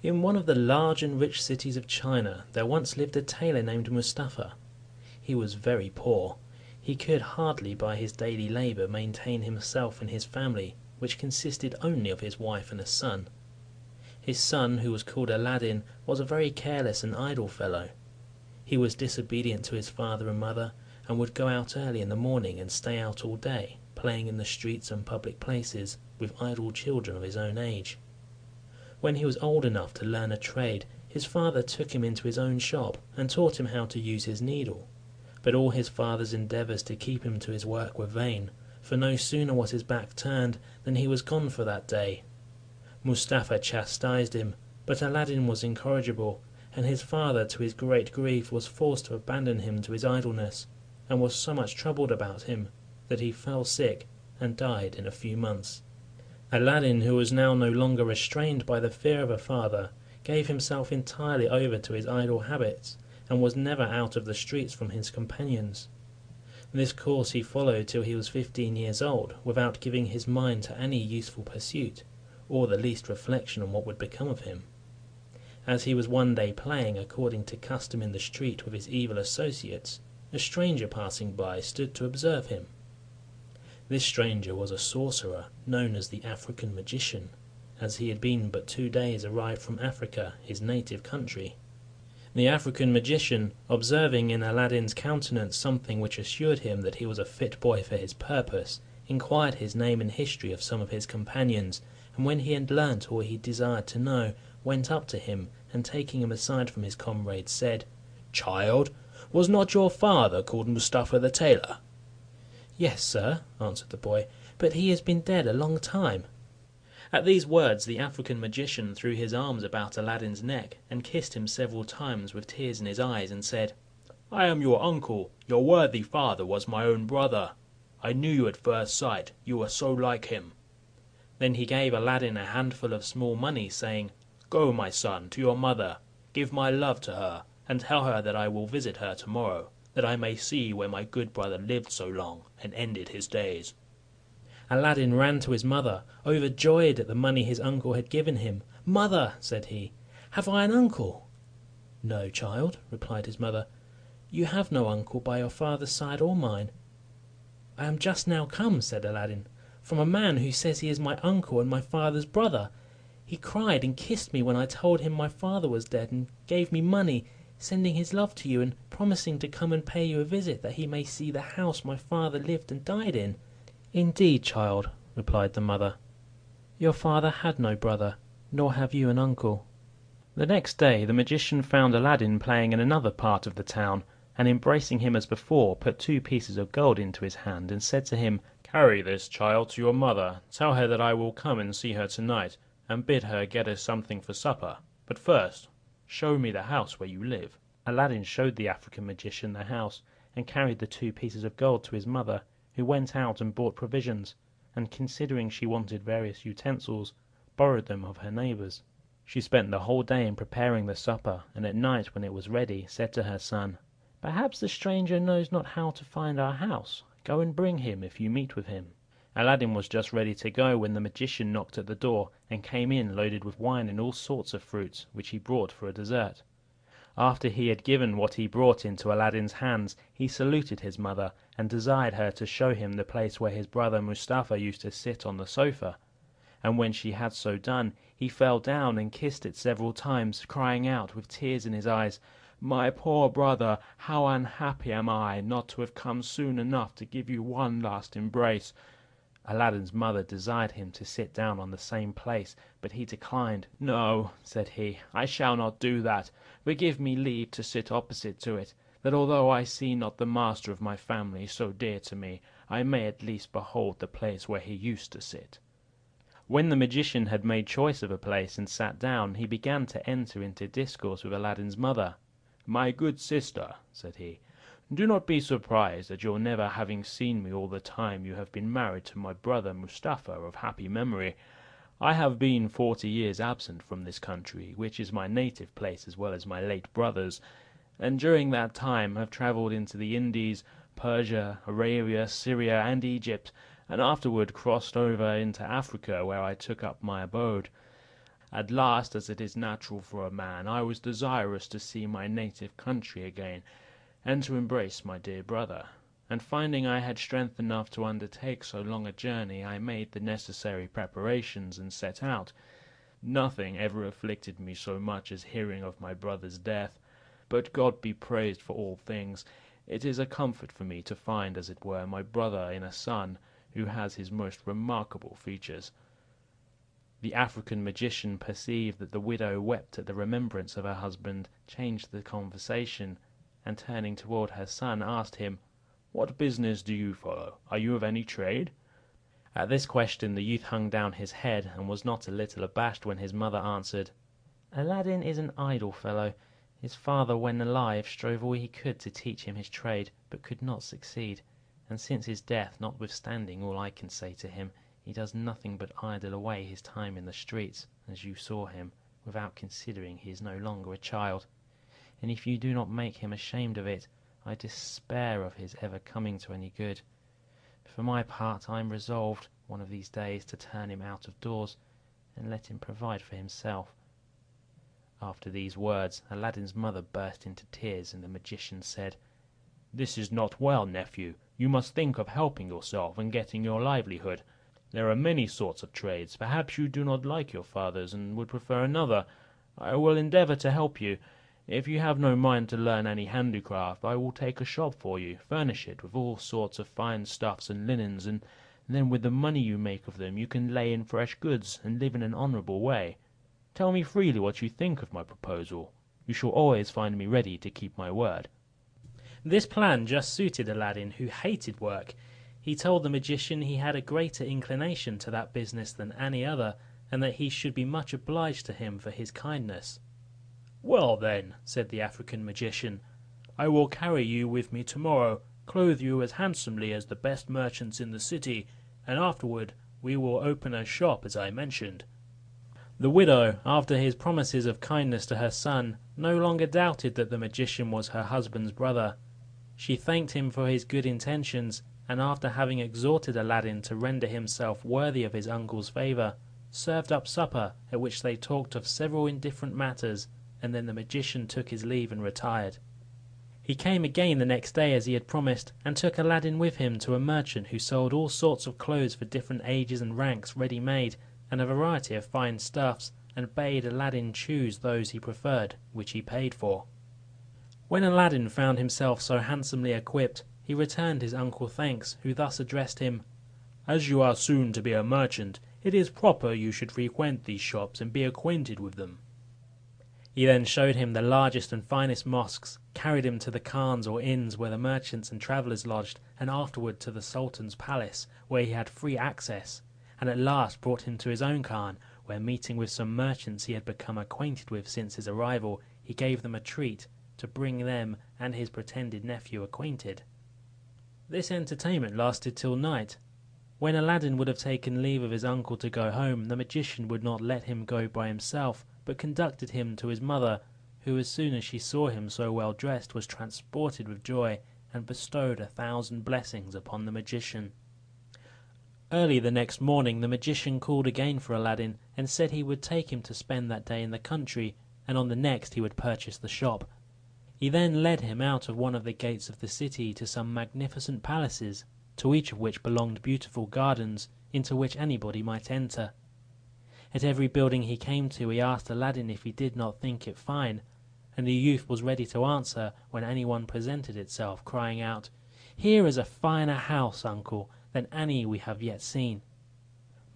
In one of the large and rich cities of China there once lived a tailor named Mustafa. He was very poor. He could hardly by his daily labour maintain himself and his family, which consisted only of his wife and a son. His son, who was called Aladdin, was a very careless and idle fellow. He was disobedient to his father and mother, and would go out early in the morning and stay out all day, playing in the streets and public places with idle children of his own age. When he was old enough to learn a trade, his father took him into his own shop and taught him how to use his needle. But all his father's endeavours to keep him to his work were vain, for no sooner was his back turned than he was gone for that day. Mustafa chastised him, but Aladdin was incorrigible, and his father, to his great grief, was forced to abandon him to his idleness, and was so much troubled about him that he fell sick and died in a few months. Aladdin, who was now no longer restrained by the fear of a father, gave himself entirely over to his idle habits, and was never out of the streets from his companions. This course he followed till he was 15 years old, without giving his mind to any useful pursuit, or the least reflection on what would become of him. As he was one day playing according to custom in the street with his evil associates, a stranger passing by stood to observe him. This stranger was a sorcerer, known as the African magician, as he had been but 2 days arrived from Africa, his native country. The African magician, observing in Aladdin's countenance something which assured him that he was a fit boy for his purpose, inquired his name and history of some of his companions, and when he had learnt all he desired to know, went up to him, and taking him aside from his comrades, said, "Child, was not your father called Mustafa the tailor?" "Yes, sir," answered the boy, "but he has been dead a long time." At these words the African magician threw his arms about Aladdin's neck, and kissed him several times with tears in his eyes, and said, "I am your uncle. Your worthy father was my own brother. I knew you at first sight, you were so like him." Then he gave Aladdin a handful of small money, saying, "Go, my son, to your mother, give my love to her, and tell her that I will visit her tomorrow, that I may see where my good brother lived so long, and ended his days." Aladdin ran to his mother, overjoyed at the money his uncle had given him. "Mother," said he, "have I an uncle?" "No, child," replied his mother, "you have no uncle by your father's side or mine." "I am just now come," said Aladdin, "from a man who says he is my uncle and my father's brother. He cried and kissed me when I told him my father was dead, and gave me money, sending his love to you, and promising to come and pay you a visit, that he may see the house my father lived and died in." "Indeed, child," replied the mother, "your father had no brother, nor have you an uncle." The next day the magician found Aladdin playing in another part of the town, and embracing him as before, put 2 pieces of gold into his hand, and said to him, "Carry this, child, to your mother. Tell her that I will come and see her tonight, and bid her get us something for supper. But first, show me the house where you live." Aladdin showed the African magician the house, and carried the 2 pieces of gold to his mother, who went out and bought provisions, and considering she wanted various utensils, borrowed them of her neighbours. She spent the whole day in preparing the supper, and at night, when it was ready, said to her son, "Perhaps the stranger knows not how to find our house. Go and bring him if you meet with him." Aladdin was just ready to go when the magician knocked at the door, and came in loaded with wine and all sorts of fruits, which he brought for a dessert. After he had given what he brought into Aladdin's hands, he saluted his mother, and desired her to show him the place where his brother Mustafa used to sit on the sofa. And when she had so done, he fell down and kissed it several times, crying out with tears in his eyes, "My poor brother, how unhappy am I not to have come soon enough to give you one last embrace." Aladdin's mother desired him to sit down on the same place, but he declined. "No," said he, "I shall not do that, but give me leave to sit opposite to it, that although I see not the master of my family so dear to me, I may at least behold the place where he used to sit." When the magician had made choice of a place and sat down, he began to enter into discourse with Aladdin's mother. "My good sister," said he, "do not be surprised at your never having seen me all the time you have been married to my brother Mustafa of happy memory. I have been 40 years absent from this country, which is my native place as well as my late brother's, and during that time have travelled into the Indies, Persia, Arabia, Syria, and Egypt, and afterward crossed over into Africa, where I took up my abode. At last, as it is natural for a man, I was desirous to see my native country again, and to embrace my dear brother. And finding I had strength enough to undertake so long a journey, I made the necessary preparations and set out. Nothing ever afflicted me so much as hearing of my brother's death, but God be praised for all things. It is a comfort for me to find, as it were, my brother in a son who has his most remarkable features." The African magician perceived that the widow wept at the remembrance of her husband, changed the conversation, and turning toward her son, asked him, "What business do you follow? Are you of any trade?" At this question the youth hung down his head, and was not a little abashed when his mother answered, "Aladdin is an idle fellow. His father, when alive, strove all he could to teach him his trade, but could not succeed, and since his death, notwithstanding all I can say to him, he does nothing but idle away his time in the streets, as you saw him, without considering he is no longer a child. And if you do not make him ashamed of it, I despair of his ever coming to any good. For my part, I am resolved, one of these days, to turn him out of doors, and let him provide for himself." After these words, Aladdin's mother burst into tears, and the magician said, "This is not well, nephew. You must think of helping yourself and getting your livelihood. There are many sorts of trades. Perhaps you do not like your father's and would prefer another. I will endeavour to help you. If you have no mind to learn any handicraft, I will take a shop for you, furnish it with all sorts of fine stuffs and linens, and then with the money you make of them you can lay in fresh goods, and live in an honourable way. Tell me freely what you think of my proposal. You shall always find me ready to keep my word." This plan just suited Aladdin, who hated work. He told the magician he had a greater inclination to that business than any other, and that he should be much obliged to him for his kindness. "Well then," said the African magician, "I will carry you with me tomorrow, clothe you as handsomely as the best merchants in the city, and afterward we will open a shop as I mentioned." The widow, after his promises of kindness to her son, no longer doubted that the magician was her husband's brother. She thanked him for his good intentions, and after having exhorted Aladdin to render himself worthy of his uncle's favour, served up supper, at which they talked of several indifferent matters, and then the magician took his leave and retired. He came again the next day as he had promised, and took Aladdin with him to a merchant who sold all sorts of clothes for different ages and ranks ready-made, and a variety of fine stuffs, and bade Aladdin choose those he preferred, which he paid for. When Aladdin found himself so handsomely equipped, he returned his uncle thanks, who thus addressed him, "As you are soon to be a merchant, it is proper you should frequent these shops and be acquainted with them." He then showed him the largest and finest mosques, carried him to the khans or inns where the merchants and travellers lodged, and afterward to the Sultan's palace, where he had free access, and at last brought him to his own khan, where, meeting with some merchants he had become acquainted with since his arrival, he gave them a treat, to bring them and his pretended nephew acquainted. This entertainment lasted till night. When Aladdin would have taken leave of his uncle to go home, the magician would not let him go by himself, but conducted him to his mother, who, as soon as she saw him so well dressed, was transported with joy, and bestowed 1,000 blessings upon the magician. Early the next morning the magician called again for Aladdin, and said he would take him to spend that day in the country, and on the next he would purchase the shop. He then led him out of one of the gates of the city to some magnificent palaces, to each of which belonged beautiful gardens, into which anybody might enter. At every building he came to he asked Aladdin if he did not think it fine, and the youth was ready to answer when anyone presented itself, crying out, "Here is a finer house, uncle, than any we have yet seen."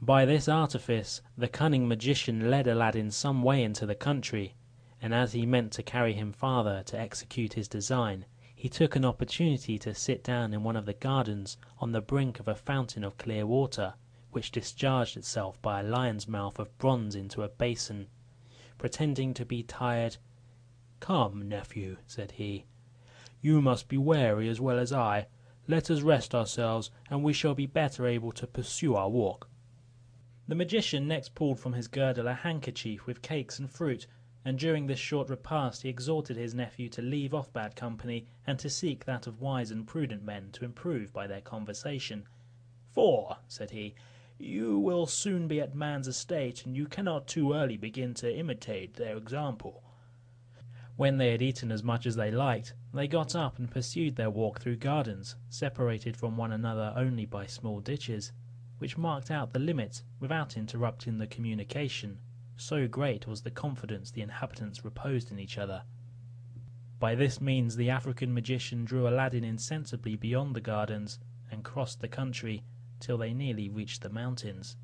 By this artifice the cunning magician led Aladdin some way into the country, and as he meant to carry him farther to execute his design, he took an opportunity to sit down in one of the gardens on the brink of a fountain of clear water, which discharged itself by a lion's mouth of bronze into a basin. Pretending to be tired, "Come, nephew," said he, "you must be weary as well as I. Let us rest ourselves, and we shall be better able to pursue our walk." The magician next pulled from his girdle a handkerchief with cakes and fruit, and during this short repast he exhorted his nephew to leave off bad company, and to seek that of wise and prudent men to improve by their conversation. "For," said he, You will soon be at man's estate, and you cannot too early begin to imitate their example." When they had eaten as much as they liked, they got up and pursued their walk through gardens, separated from one another only by small ditches, which marked out the limits without interrupting the communication, so great was the confidence the inhabitants reposed in each other. By this means the African magician drew Aladdin insensibly beyond the gardens, and crossed the country till they nearly reached the mountains.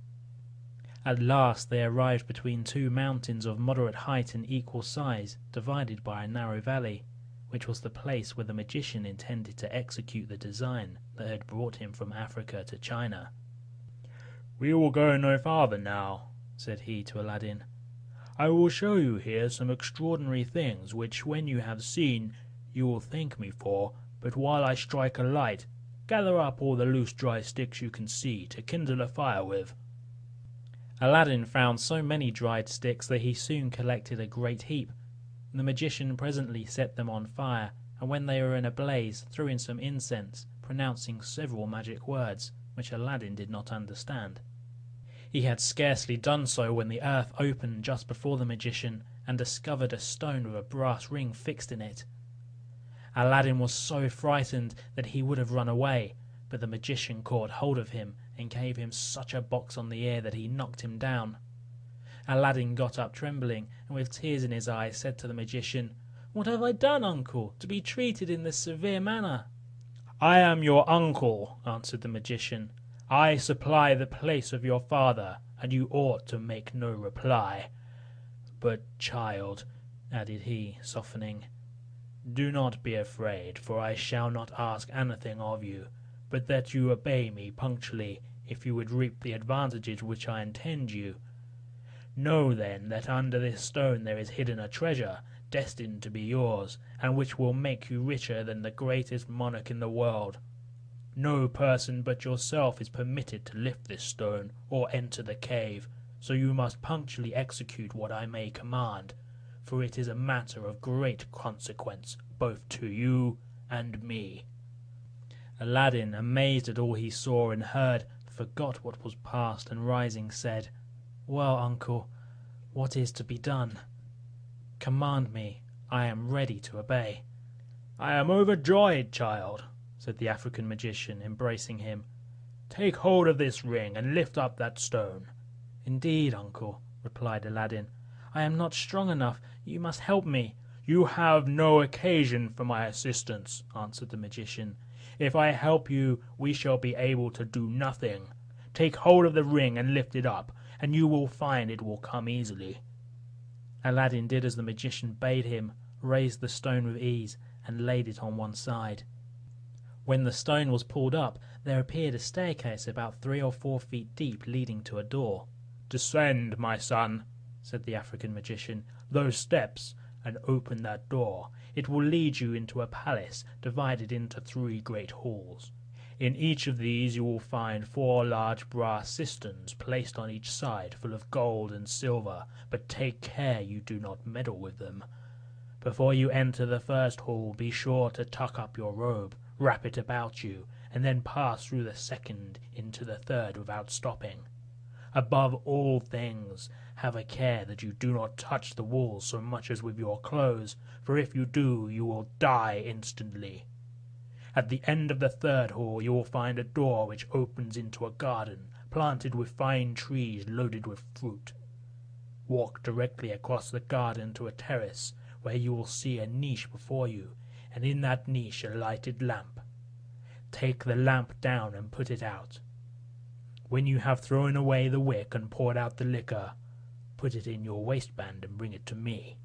At last they arrived between two mountains of moderate height and equal size, divided by a narrow valley, which was the place where the magician intended to execute the design that had brought him from Africa to China. "We will go no farther now," said he to Aladdin. "I will show you here some extraordinary things, which when you have seen, you will thank me for, but while I strike a light, gather up all the loose dry sticks you can see to kindle a fire with." Aladdin found so many dried sticks that he soon collected a great heap. The magician presently set them on fire, and when they were in a blaze, threw in some incense, pronouncing several magic words, which Aladdin did not understand. He had scarcely done so when the earth opened just before the magician, and discovered a stone with a brass ring fixed in it. Aladdin was so frightened that he would have run away, but the magician caught hold of him and gave him such a box on the ear that he knocked him down. Aladdin got up trembling, and with tears in his eyes said to the magician, "What have I done, uncle, to be treated in this severe manner?" "I am your uncle," answered the magician. "I supply the place of your father, and you ought to make no reply. But, child," added he, softening, "do not be afraid, for I shall not ask anything of you, but that you obey me punctually, if you would reap the advantages which I intend you. Know then that under this stone there is hidden a treasure, destined to be yours, and which will make you richer than the greatest monarch in the world. No person but yourself is permitted to lift this stone, or enter the cave, so you must punctually execute what I may command, for it is a matter of great consequence, both to you and me." Aladdin, amazed at all he saw and heard, forgot what was past, and rising said, "Well, uncle, what is to be done? Command me, I am ready to obey." "I am overjoyed, child," said the African magician, embracing him. "Take hold of this ring and lift up that stone." "Indeed, uncle," replied Aladdin, "I am not strong enough. You must help me." "You have no occasion for my assistance," answered the magician. "If I help you, we shall be able to do nothing. Take hold of the ring and lift it up, and you will find it will come easily." Aladdin did as the magician bade him, raised the stone with ease, and laid it on one side. When the stone was pulled up, there appeared a staircase about 3 or 4 feet deep, leading to a door. "Descend, my son," said the African magician, "those steps, and open that door. It will lead you into a palace divided into 3 great halls. In each of these you will find 4 large brass cisterns placed on each side, full of gold and silver, but take care you do not meddle with them. Before you enter the first hall, be sure to tuck up your robe, wrap it about you, and then pass through the second into the third without stopping. Above all things, have a care that you do not touch the walls so much as with your clothes, for if you do, you will die instantly. At the end of the third hall you will find a door which opens into a garden, planted with fine trees loaded with fruit. Walk directly across the garden to a terrace, where you will see a niche before you, and in that niche a lighted lamp. Take the lamp down and put it out. When you have thrown away the wick and poured out the liquor, put it in your waistband and bring it to me.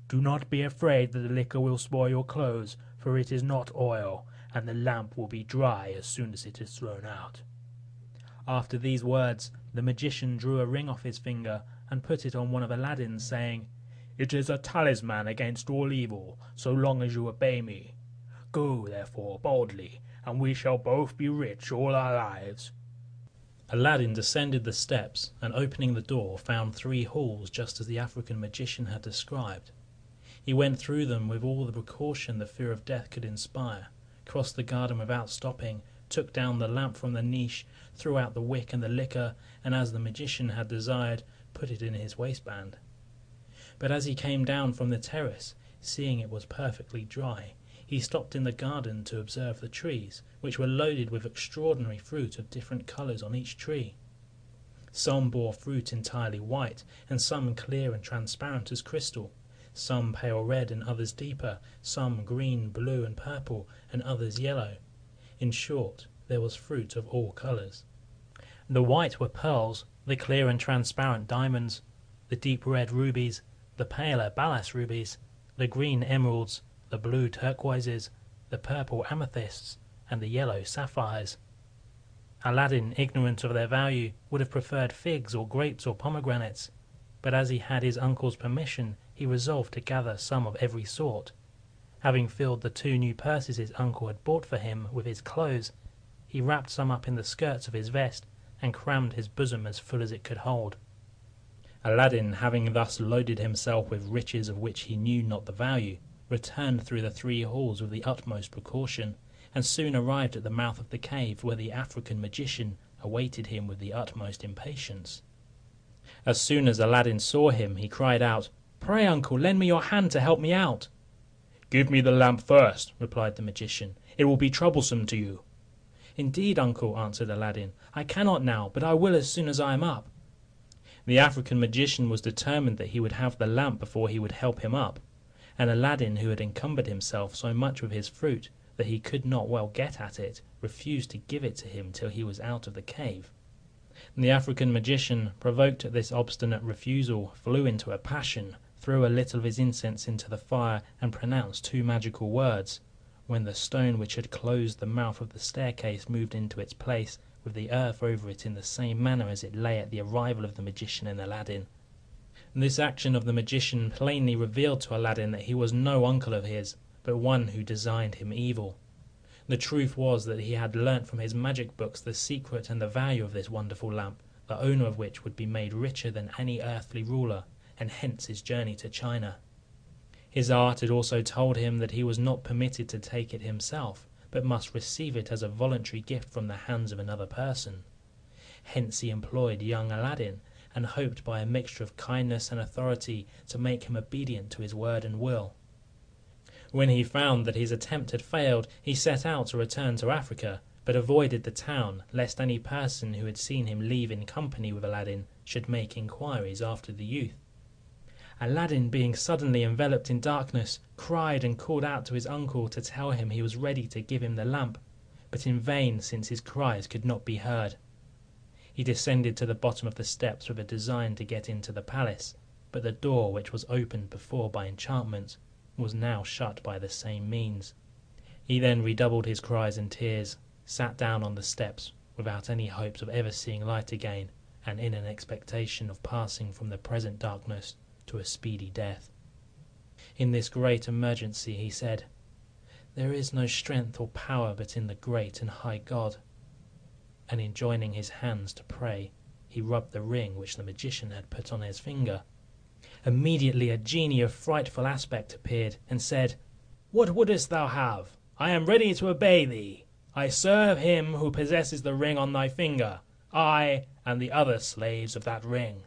Do not be afraid that the liquor will spoil your clothes, for it is not oil, and the lamp will be dry as soon as it is thrown out." After these words, the magician drew a ring off his finger and put it on one of Aladdin's, saying, "It is a talisman against all evil, so long as you obey me. Go, therefore, boldly, and we shall both be rich all our lives." Aladdin descended the steps, and opening the door, found 3 halls just as the African magician had described. He went through them with all the precaution the fear of death could inspire, crossed the garden without stopping, took down the lamp from the niche, threw out the wick and the liquor, and as the magician had desired, put it in his waistband. But as he came down from the terrace, seeing it was perfectly dry, he stopped in the garden to observe the trees, which were loaded with extraordinary fruit of different colours on each tree. Some bore fruit entirely white, and some clear and transparent as crystal, some pale red and others deeper, some green, blue and purple, and others yellow. In short, there was fruit of all colours. The white were pearls, the clear and transparent diamonds, the deep red rubies, the paler balas rubies, the green emeralds, the blue turquoises, the purple amethysts, and the yellow sapphires. Aladdin, ignorant of their value, would have preferred figs or grapes or pomegranates, but as he had his uncle's permission, he resolved to gather some of every sort. Having filled the 2 new purses his uncle had bought for him with his clothes, he wrapped some up in the skirts of his vest, and crammed his bosom as full as it could hold. Aladdin, having thus loaded himself with riches of which he knew not the value, returned through the 3 halls with the utmost precaution, and soon arrived at the mouth of the cave, where the African magician awaited him with the utmost impatience. As soon as Aladdin saw him, he cried out, "Pray, uncle, lend me your hand to help me out." "Give me the lamp first," replied the magician. "It will be troublesome to you." "Indeed, uncle," answered Aladdin, "I cannot now, but I will as soon as I am up." The African magician was determined that he would have the lamp before he would help him up, and Aladdin, who had encumbered himself so much with his fruit that he could not well get at it, refused to give it to him till he was out of the cave. The African magician, provoked at this obstinate refusal, flew into a passion, threw a little of his incense into the fire, and pronounced 2 magical words, when the stone which had closed the mouth of the staircase moved into its place, with the earth over it in the same manner as it lay at the arrival of the magician and Aladdin. This action of the magician plainly revealed to Aladdin that he was no uncle of his, but one who designed him evil. The truth was that he had learnt from his magic books the secret and the value of this wonderful lamp, the owner of which would be made richer than any earthly ruler, and hence his journey to China. His art had also told him that he was not permitted to take it himself, but must receive it as a voluntary gift from the hands of another person. Hence he employed young Aladdin, and hoped by a mixture of kindness and authority to make him obedient to his word and will. When he found that his attempt had failed, he set out to return to Africa, but avoided the town, lest any person who had seen him leave in company with Aladdin should make inquiries after the youth. Aladdin, being suddenly enveloped in darkness, cried and called out to his uncle to tell him he was ready to give him the lamp, but in vain, since his cries could not be heard. He descended to the bottom of the steps with a design to get into the palace, but the door, which was opened before by enchantment, was now shut by the same means. He then redoubled his cries and tears, sat down on the steps without any hopes of ever seeing light again, and in an expectation of passing from the present darkness to a speedy death. In this great emergency he said, "There is no strength or power but in the great and high God." And in joining his hands to pray, he rubbed the ring which the magician had put on his finger. Immediately a genie of frightful aspect appeared, and said, "What wouldest thou have? I am ready to obey thee. I serve him who possesses the ring on thy finger, I and the other slaves of that ring."